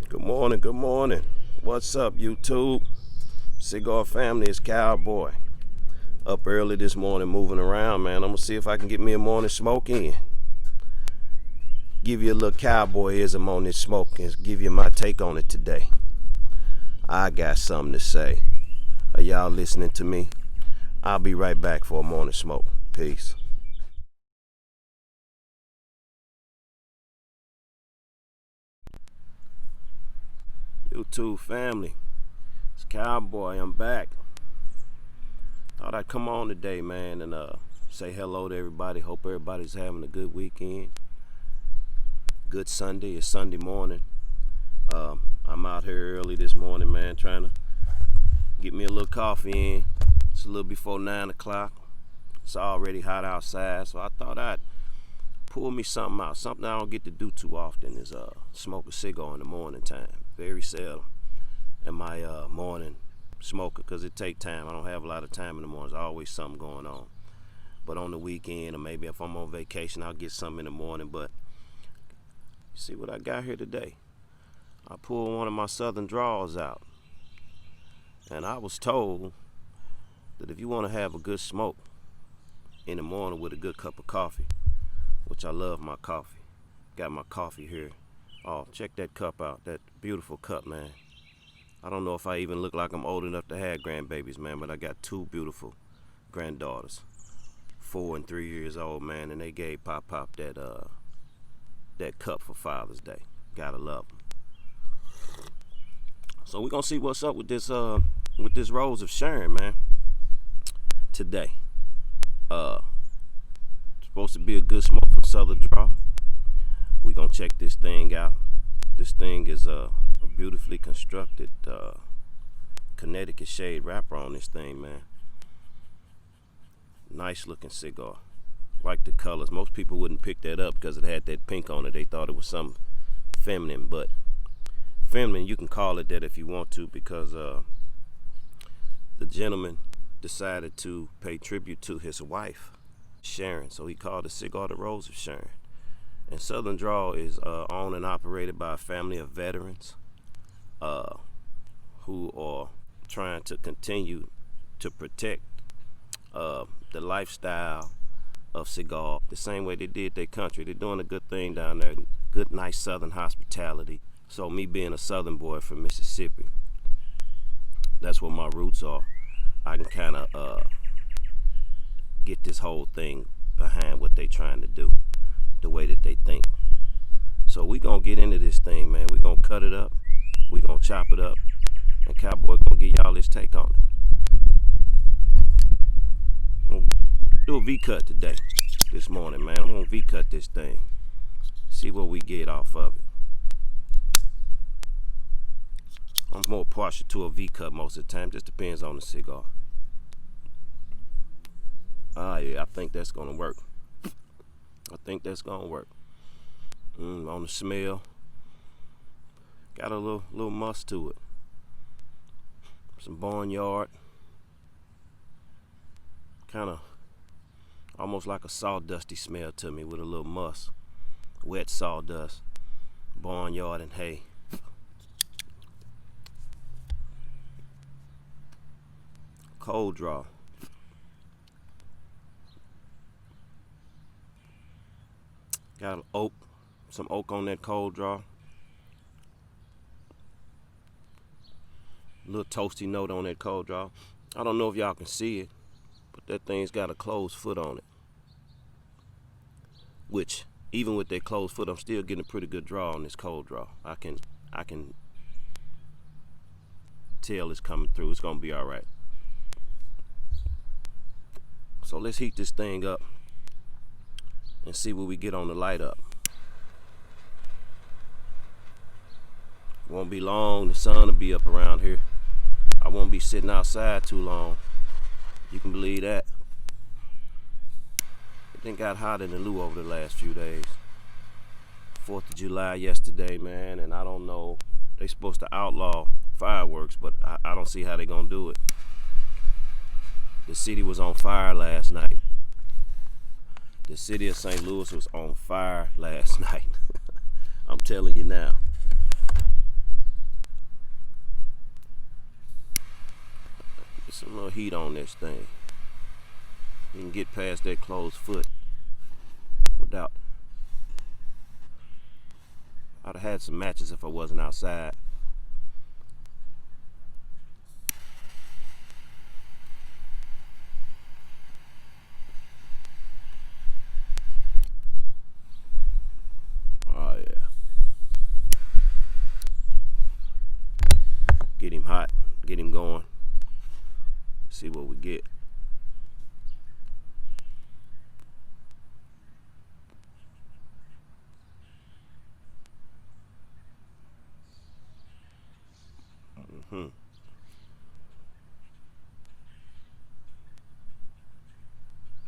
Good morning, good morning. What's up, YouTube? Cigar family, is Cowboy. Up early this morning, moving around, man. I'm gonna see if I can get me a morning smoke in. Give you a little cowboyism on this smoke and give you my take on it today. I got something to say. Are y'all listening to me? I'll be right back for a morning smoke. Peace. YouTube family, it's Cowboy. I'm back. Thought I'd come on today, man, and say hello to everybody. Hope everybody's having a good weekend. Good Sunday. It's Sunday morning. I'm out here early this morning, man, trying to get me a little coffee in. It's a little before 9 o'clock. It's already hot outside, so I thought I'd pull me something out. Something I don't get to do too often is smoke a cigar in the morning time. Very seldom am I morning smoker because it take time. I don't have a lot of time in the morning. There's always something going on. But on the weekend, or maybe if I'm on vacation, I'll get something in the morning. But you see what I got here today? I pulled one of my Southern draws out. And I was told that if you want to have a good smoke in the morning with a good cup of coffee, which I love my coffee. Got my coffee here. Oh, check that cup out. That beautiful cup, man. I don't know if I even look like I'm old enough to have grandbabies, man, but I got two beautiful granddaughters, 4 and 3 years old, man, and they gave Pop that cup for Father's Day. Gotta love them. So we're gonna see what's up with this Rose of Sharon, man. Today, supposed to be a good smoke for Southern Draw. We gonna check this thing out. This thing is a beautifully constructed Connecticut shade wrapper on this thing, man. Nice looking cigar. Like the colors. Most people wouldn't pick that up because it had that pink on it. They thought it was something feminine, but feminine, you can call it that if you want to, because the gentleman decided to pay tribute to his wife, Sharon. So he called the cigar the Rose of Sharon. And Southern Draw is owned and operated by a family of veterans who are trying to continue to protect the lifestyle of cigar the same way they did their country. They're doing a good thing down there. Good, nice Southern hospitality. So me being a Southern boy from Mississippi, that's where my roots are. I can kind of get this whole thing behind what they're trying to do, the way that they think. So we gonna get into this thing, man. We gonna cut it up, we gonna chop it up, and Cowboy gonna give y'all his take on it. I'm gonna do a V-cut today, this morning, man. I'm gonna V-cut this thing, see what we get off of it. I'm more partial to a V-cut most of the time, just depends on the cigar. Yeah, I think that's gonna work. I think that's gonna work. On the smell, got a little must to it. Some barnyard, kind of almost like a sawdusty smell to me with a little musk, wet sawdust, barnyard and hay. Cold draw. Got some oak on that cold draw. Little toasty note on that cold draw. I don't know if y'all can see it, but that thing's got a closed foot on it. Which, even with that closed foot, I'm still getting a pretty good draw on this cold draw. I can tell it's coming through. It's gonna be all right. So let's heat this thing up and see what we get on the light up. Won't be long, the sun will be up around here. I won't be sitting outside too long. You can believe that. It done got hot in the loo over the last few days. 4th of July yesterday, man, and I don't know. They supposed to outlaw fireworks, but I don't see how they gonna do it. The city was on fire last night. The city of St. Louis was on fire last night. I'm telling you now. heat on this thing. You can get past that closed foot without. I'd have had some matches if I wasn't outside. Oh yeah. Get him hot, get him going. See what we get.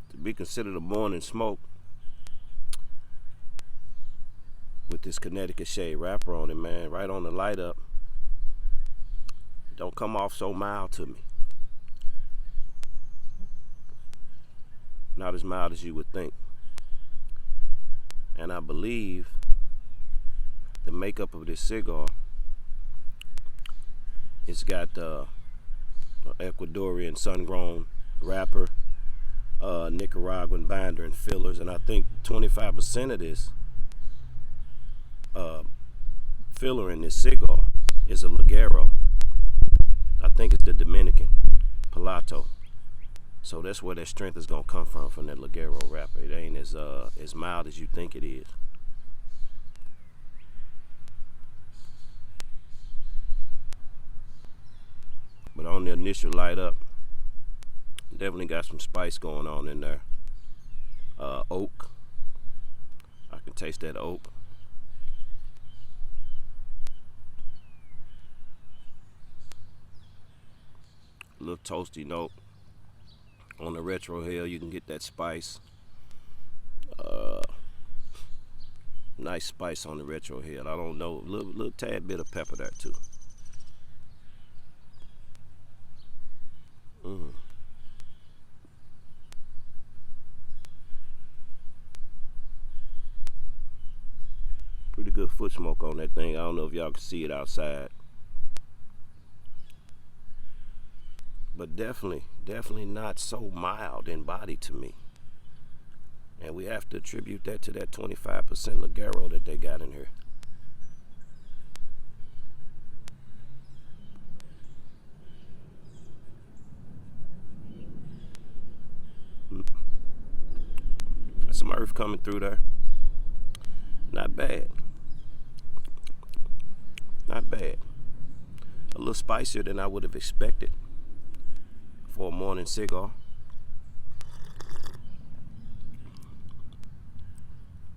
To be considered a morning smoke with this Connecticut shade wrapper on it, man, right on the light up. Don't come off so mild to me. Not as mild as you would think. And I believe the makeup of this cigar, it's got Ecuadorian sun-grown wrapper, Nicaraguan binder and fillers, and I think 25% of this filler in this cigar is a Ligero. I think it's the Dominican Pilato. So that's where that strength is gonna come from that Ligero wrapper. It ain't as mild as you think it is. But on the initial light up, definitely got some spice going on in there. Oak. I can taste that oak. A little toasty note. On the retro hill, you can get that spice. Nice spice on the retro hill. I don't know, little tad bit of pepper there too. Pretty good foot smoke on that thing. I don't know if y'all can see it outside. But definitely not so mild in body to me. And we have to attribute that to that 25% Ligero that they got in here. That's some earth coming through there. Not bad. Not bad. A little spicier than I would have expected for a morning cigar.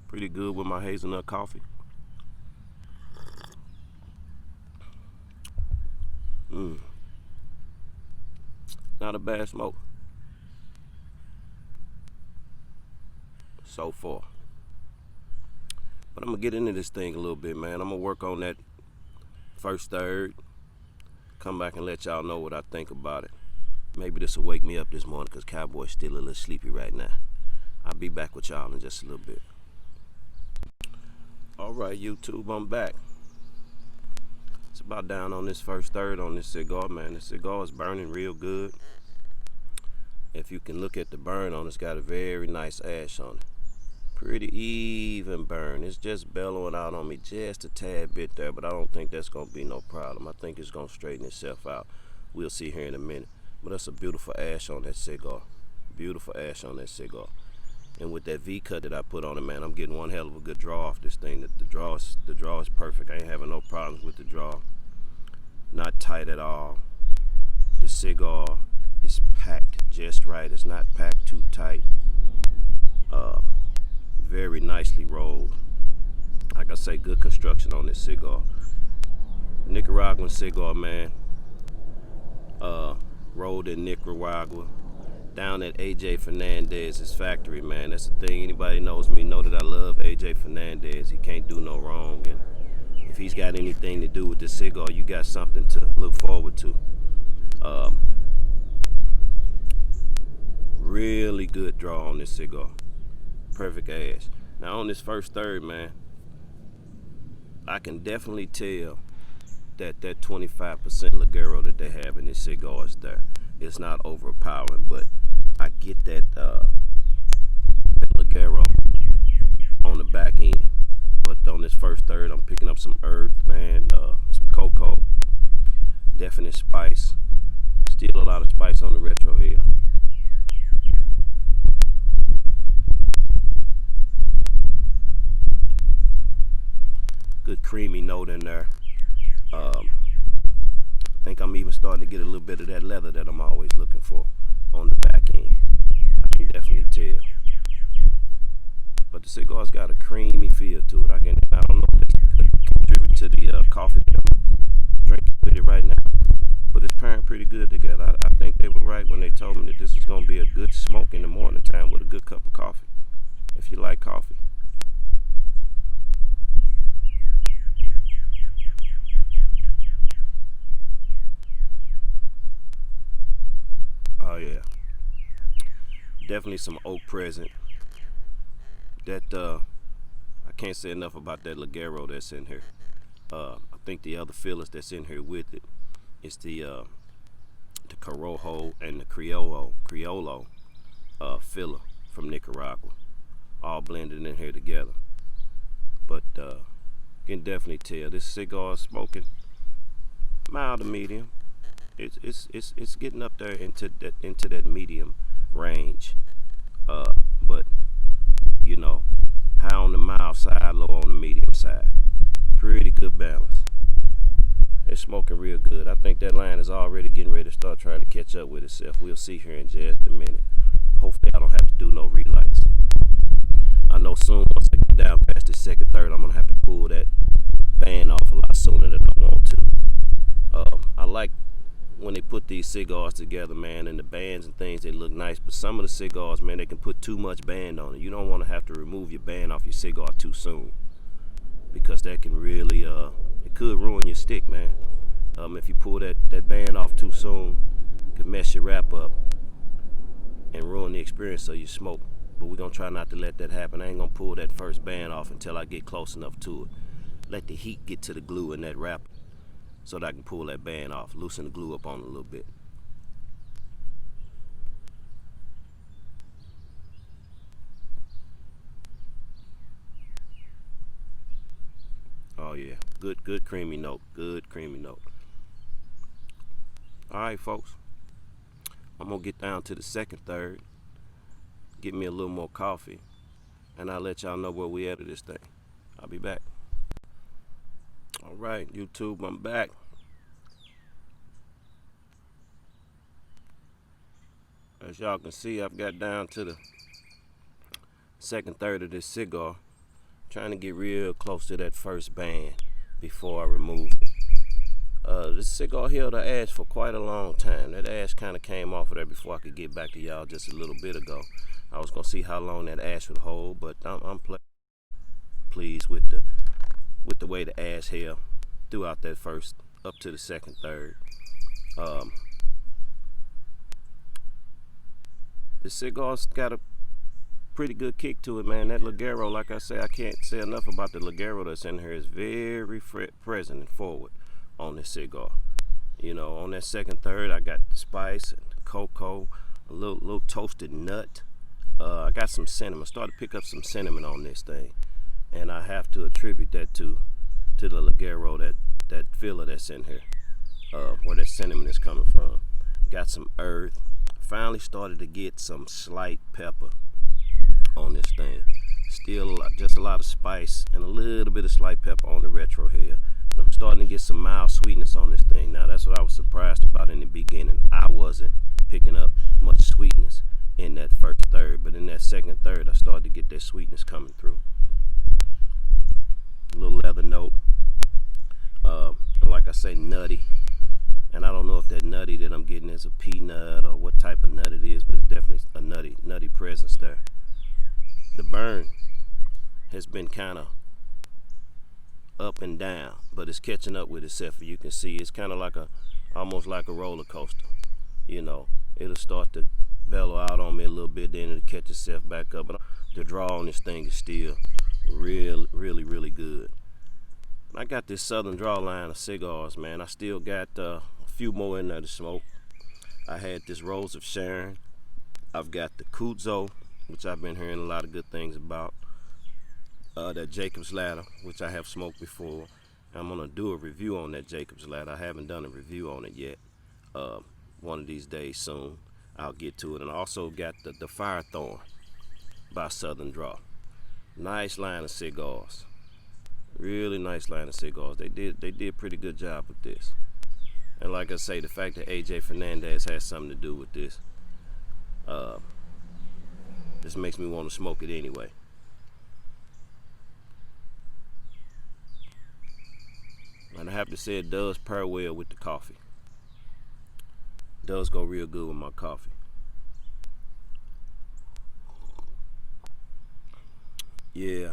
Pretty good with my hazelnut coffee. Not a bad smoke so far. But I'm gonna get into this thing a little bit, man. I'm gonna work on that first third. Come back and let y'all know what I think about it. Maybe this will wake me up this morning because Cowboy's still a little sleepy right now. I'll be back with y'all in just a little bit. All right, YouTube, I'm back. It's about down on this first third on this cigar, man. The cigar is burning real good. If you can look at the burn on it, it's got a very nice ash on it. Pretty even burn. It's just bellowing out on me just a tad bit there, but I don't think that's gonna be no problem. I think it's gonna straighten itself out. We'll see here in a minute. But that's a beautiful ash on that cigar. Beautiful ash on that cigar. And with that V cut that I put on it, man, I'm getting one hell of a good draw off this thing. The draw is perfect. I ain't having no problems with the draw. Not tight at all. The cigar is packed just right. It's not packed too tight. Very nicely rolled. Like I say, good construction on this cigar. Nicaraguan cigar, man. Rolled in Nicaragua. Down at AJ Fernandez's factory, man. That's the thing. Anybody knows me know that I love AJ Fernandez. He can't do no wrong. And if he's got anything to do with this cigar, you got something to look forward to. Really good draw on this cigar. Perfect ash. Now on this first third, man, I can definitely tell that 25% Ligero that they have in this cigar is there. It's not overpowering, but I get that Ligero on the back end. But on this first third, I'm picking up some earth, man, some cocoa, definite spice. Still a lot of spice on the retro here. Good creamy note in there. I think I'm even starting to get a little bit of that leather that I'm always looking for on the back end. I can definitely tell. But the cigar's got a creamy feel to it. I don't know if it's contribute to the coffee that I'm drinking with it right now, but it's pairing pretty good together. I think they were right when they told me that this is going to be a good smoke in the morning time with a good cup of coffee, if you like coffee. Oh yeah, definitely some oak present. That I can't say enough about that Ligero that's in here. I think the other fillers that's in here with it is the Corojo and the Criollo filler from Nicaragua, all blended in here together. But you can definitely tell this cigar is smoking mild to medium. It's getting up there into that medium range. But you know, high on the mild side, low on the medium side. Pretty good balance. It's smoking real good. I think that line is already getting ready to start trying to catch up with itself. We'll see here in just a minute. Hopefully I don't have to do no relights. I know soon once I get down past the second third, I'm gonna have to pull that band off a lot sooner than I want to. I like when they put these cigars together, man, and the bands and things, they look nice. But some of the cigars, man, they can put too much band on it. You don't want to have to remove your band off your cigar too soon, because that can really, it could ruin your stick, man. If you pull that band off too soon, it could mess your wrap up and ruin the experience of your smoke. But we're going to try not to let that happen. I ain't going to pull that first band off until I get close enough to it. Let the heat get to the glue in that wrapper so that I can pull that band off, loosen the glue up on it a little bit. Oh yeah, good creamy note, good creamy note. All right, folks, I'm gonna get down to the second third, get me a little more coffee, and I'll let y'all know where we at with this thing. I'll be back. All right, YouTube, I'm back. As y'all can see, I've got down to the second third of this cigar, trying to get real close to that first band before I remove it. This cigar held the ash for quite a long time. That ash kind of came off of there before I could get back to y'all just a little bit ago. I was gonna see how long that ash would hold, but I'm pleased with the way the ash held throughout that first up to the second third. The cigar's got a pretty good kick to it, man. That Ligero, like I say, I can't say enough about the Ligero that's in here. Is very present and forward on this cigar. You know, on that second third, I got the spice and the cocoa, a little toasted nut. I got some cinnamon. Started to pick up some cinnamon on this thing, and I have to attribute that to the Ligero, that filler that's in here, where that cinnamon is coming from. Got some earth. Finally started to get some slight pepper on this thing. Still just a lot of spice and a little bit of slight pepper on the retro here. And I'm starting to get some mild sweetness on this thing. Now that's what I was surprised about in the beginning. I wasn't picking up much sweetness in that first third, but in that second third I started to get that sweetness coming through. A little leather note. Like I say, nutty. And I don't know if that nutty that I'm getting is a peanut or what type of nut it is, but it's definitely a nutty presence there. The burn has been kind of up and down, but it's catching up with itself. You can see it's kind of almost like a roller coaster. You know, it'll start to bellow out on me a little bit, then it'll catch itself back up. But the draw on this thing is still really good. I got this Southern draw line of cigars, man. I still got a few more in there to smoke. I had this Rose of Sharon. I've got the Kuzo, which I've been hearing a lot of good things about. That Jacob's Ladder, which I have smoked before. I'm gonna do a review on that Jacob's Ladder. I haven't done a review on it yet. One of these days soon, I'll get to it. And I also got the Firethorn by Southern Draw. Nice line of cigars. Really nice line of cigars. They did a pretty good job with this. And like I say, the fact that AJ Fernandez has something to do with this, this makes me want to smoke it anyway. And I have to say, it does pair well with the coffee. It does go real good with my coffee. Yeah.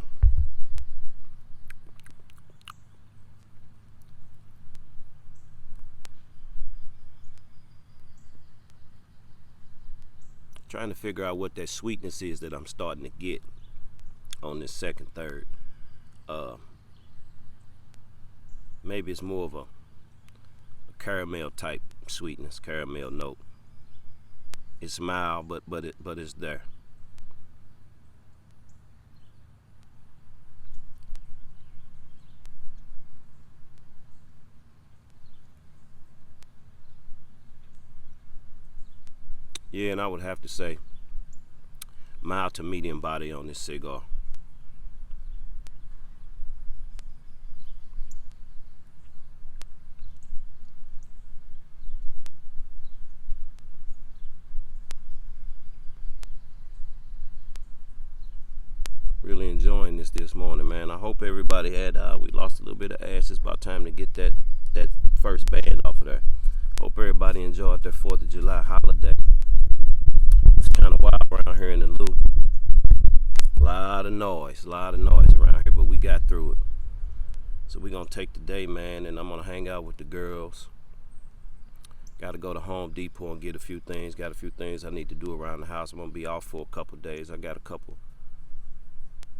Trying to figure out what that sweetness is that I'm starting to get on this second, third. Maybe it's more of a caramel type sweetness, caramel note. It's mild, but it's there. Yeah, and I would have to say mild to medium body on this cigar. Really enjoying this morning, man. I hope everybody had. We lost a little bit of ash. It's about time to get that first band off of there. Hope everybody enjoyed their 4th of July holiday. It's kind of wild around here in the Lou. A lot of noise around here, but we got through it. So we're gonna take the day, man, and I'm gonna hang out with the girls. Got to go to Home Depot and get a few things. Got a few things I need to do around the house. I'm gonna be off for a couple days. I got a couple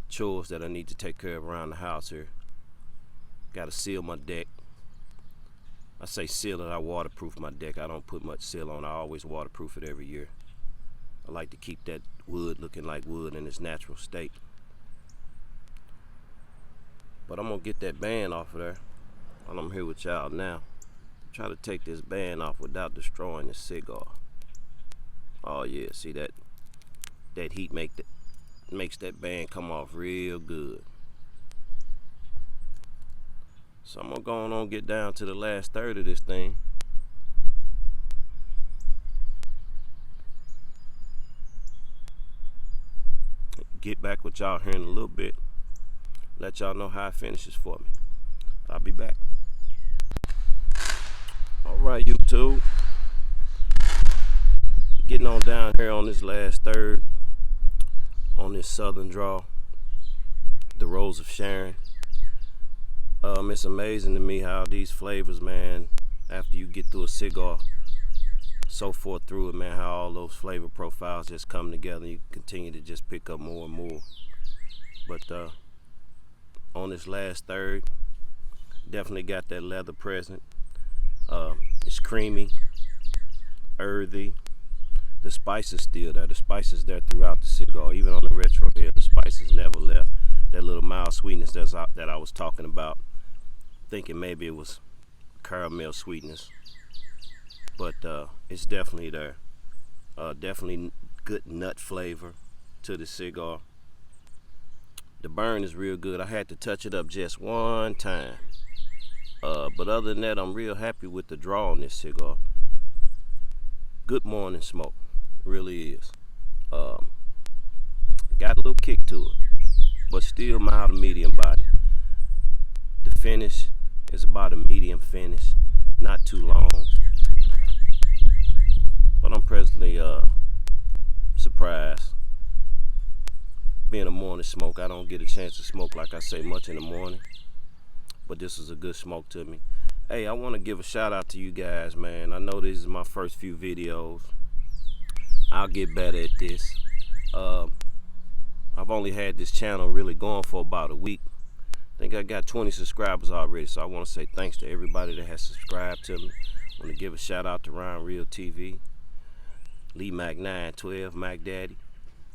chores that I need to take care of around the house here. Got to seal my deck. I say seal it, I waterproof my deck. I don't put much seal on. I always waterproof it every year. I like to keep that wood looking like wood in its natural state. But I'm gonna get that band off of there while I'm here with y'all now. Try to take this band off without destroying the cigar. Oh yeah, see that heat makes that band come off real good. So I'm gonna go on and get down to the last third of this thing. Get back with y'all here in a little bit. Let y'all know how it finishes for me. I'll be back. Alright, YouTube. Getting on down here on this last third. On this Southern Draw. The Rose of Sharon. It's amazing to me how these flavors, man, after you get through a cigar, so forth through it, man, how all those flavor profiles just come together. You continue to just pick up more and more. But on this last third, definitely got that leather present. It's creamy, earthy. The spice is still there. The spice is there throughout the cigar. Even on the retro here, the spice has never left. That little mild sweetness that I was talking about. Thinking maybe it was caramel sweetness. But it's definitely there. Definitely good nut flavor to the cigar. The burn is real good. I had to touch it up just one time. But other than that, I'm real happy with the draw on this cigar. Good morning smoke. Really is. Got a little kick to it, but still mild to medium body. The finish is about a medium finish, not too long. But I'm presently surprised. Being a morning smoke, I don't get a chance to smoke, like I say, much in the morning. But this is a good smoke to me. Hey, I want to give a shout out to you guys, man. I know this is my first few videos. I'll get better at this. I've only had this channel really going for about a week. I think I got 20 subscribers already, so I want to say thanks to everybody that has subscribed to me. I want to give a shout out to Ryan Real TV. Lee Mac 912, Mac Daddy.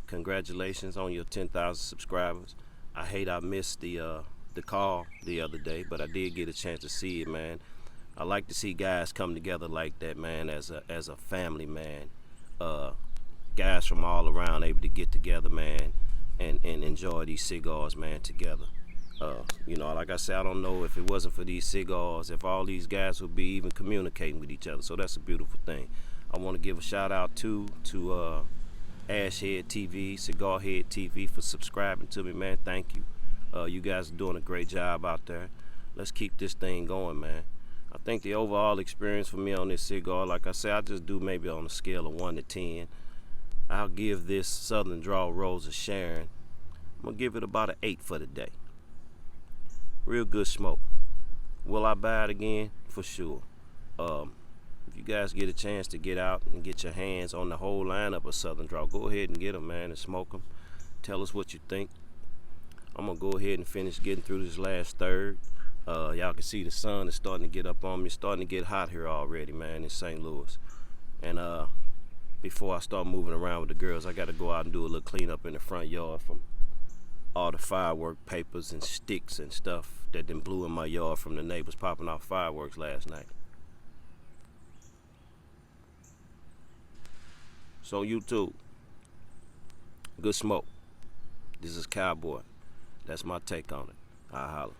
Congratulations on your 10,000 subscribers. I hate I missed the call the other day, but I did get a chance to see it, man. I like to see guys come together like that, man, as a family, man. Uh, Guys from all around able to get together, man, and enjoy these cigars, man, together. Like I said, I don't know if it wasn't for these cigars, if all these guys would be even communicating with each other. So that's a beautiful thing. I want to give a shout out to Ashhead TV, Cigar Head TV for subscribing to me, man. Thank you. You guys are doing a great job out there. Let's keep this thing going, man. I think the overall experience for me on this cigar, like I said, I just do maybe on a scale of 1 to 10. I'll give this Southern Draw Rose of Sharon, I'm going to give it about an 8 for the day. Real good smoke. Will I buy it again? For sure. If you guys get a chance to get out and get your hands on the whole lineup of Southern Draw, go ahead and get them, man, and smoke them. Tell us what you think. I'm going to go ahead and finish getting through this last third. Y'all can see the sun is starting to get up on me. It's starting to get hot here already, man, in St. Louis. And before I start moving around with the girls, I got to go out and do a little cleanup in the front yard from all the firework papers and sticks and stuff that then blew in my yard from the neighbors popping off fireworks last night. So YouTube, good smoke. This is Cowboy. That's my take on it. I holla.